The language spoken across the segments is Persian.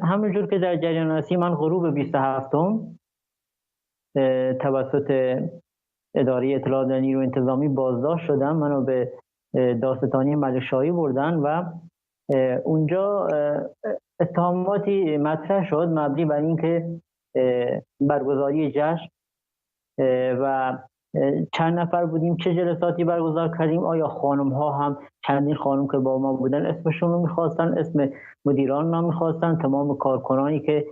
همونجور که در جریان هستی، من غروب 27م توسط اداره اطلاعات و نیروی انتظامی بازداشت شدم. منو به دادستانی ملک شاهی بردن و اونجا اتهاماتی مطرح شد مبنی بر اینکه برگزاری جشن و چند نفر بودیم، چه جلساتی برگزار کردیم، آیا خانم ها هم، چندین خانم که با ما بودن اسمشون رو میخواستن، اسم مدیران رو میخواستن، تمام کارکنانی که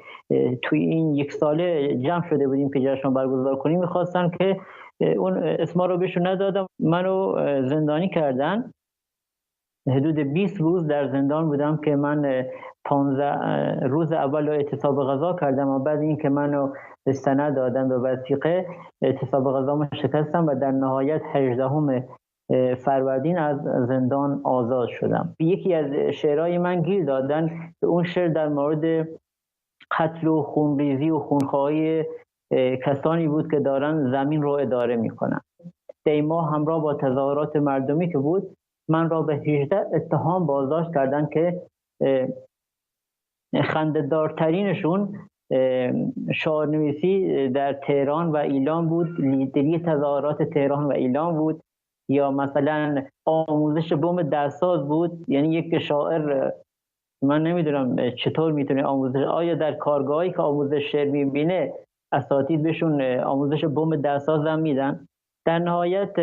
توی این یک ساله جمع شده بودیم که جشن برگزار کنیم میخواستن که اون اسما رو بهشون ندادم. منو زندانی کردن. حدود 20 روز در زندان بودم که من 15 روز اول اعتصاب غذا کردم و بعد این که منو سند دادن به وثیقه اعتصاب غذا ما شکستم و در نهایت 18 فروردین از زندان آزاد شدم. یکی از شعرهای من گیر دادن که اون شعر در مورد قتل و خونریزی و خونخواهی کسانی بود که دارن زمین رو اداره میکنن. دیما همراه با تظاهرات مردمی که بود، من را به 18 اتهام بازداشت کردن که خنده‌دارترینشون شعارنویسی در تهران و ایلام بود، لیدری تظاهرات تهران و ایلام بود، یا مثلا آموزش بم دستساز بود. یعنی یک شاعر، من نمیدونم چطور میتونه آموزش، آیا در کارگاهی که آموزش شعر میبینه اساتید بهشون آموزش بم دستساز هم میدن؟ در نهایت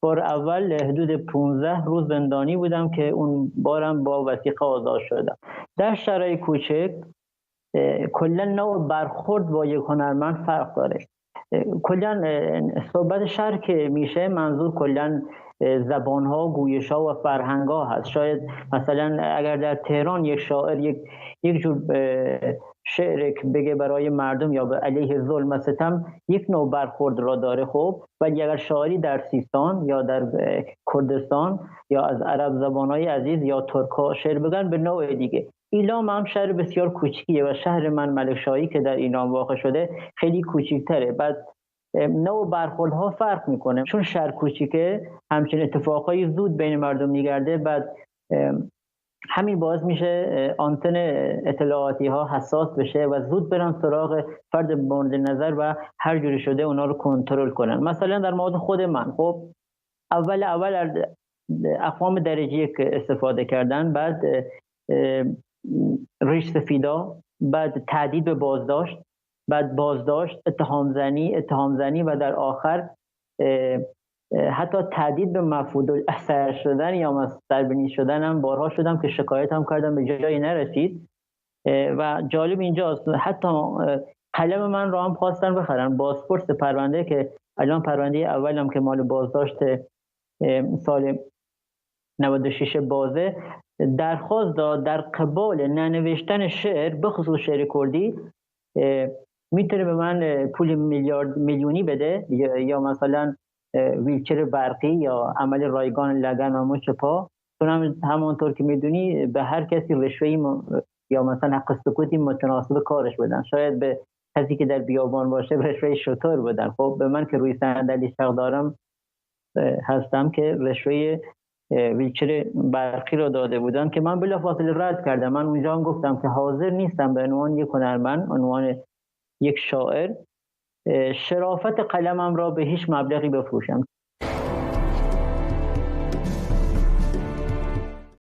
بار اول حدود 15 روز زندانی بودم که اون بارم با وثیقه آزاد شدم. در شرایط کوچک کلا نوع برخورد با یک هنرمند فرق داره. کلا صحبت شهر که میشه منظور کلا زبانها، گویشها و فرهنگها هست. شاید مثلا اگر در تهران یک شاعر یک جور شعر بگه برای مردم یا به علیه ظلم و ستم، یک نوع برخورد را داره. خب ولی اگر شاعری در سیستان یا در کردستان یا از عرب زبانهای عزیز یا ترک‌ها شعر بگن، به نوع دیگه. ایلام هم شهر بسیار کوچیکیه و شهر من ملک شاهی که در ایلام واقع شده خیلی کوچیک‌تره. بعد نوع برخوردها فرق میکنه، چون شهر کوچیکه همچین اتفاقایی زود بین مردم میگرده. بعد همین باعث میشه آنتن اطلاعاتی ها حساس بشه و زود برن سراغ فرد مورد نظر و هر جوری شده اونا رو کنترل کنن. مثلا در مورد خود من، خب اول از اقوام درجه یک استفاده کردن، بعد ریش سفیدا، بعد تهدید به بازداشت، بعد بازداشت، اتهام زنی و در آخر حتی تهدید به مفقود اثر شدن یا مستربنی شدن هم بارها شدم که شکایت هم کردم، به جایی نرسید. و جالب اینجاست حتی قلم من رو هم خواستن بخرن. بازپرس پرونده که الان پرونده اولم که مال بازداشت سال 96 بازه، درخواست داد در قبال ننوشتن شعر، به خصوص شعر کردی، میتونه به من پول میلیونی بده یا مثلا ویلچر برقی یا عمل رایگان لگن و مچ پا. چون همونطور که میدونی به هر کسی رشوه‌ای یا مثلا حق سکوتی متناسب کارش بدن. شاید به کسی که در بیابان باشه رشوه شطور بدن، خب به من که روی صندلی شغل دارم هستم که رشوه ویلچر برقی رو داده بودن که من بلافاصله رد کردم. من اونجا هم گفتم که حاضر نیستم به عنوان یک هنرمند، عنوان یک شاعر، شرافت قلمم را به هیچ مبلغی بفروشم.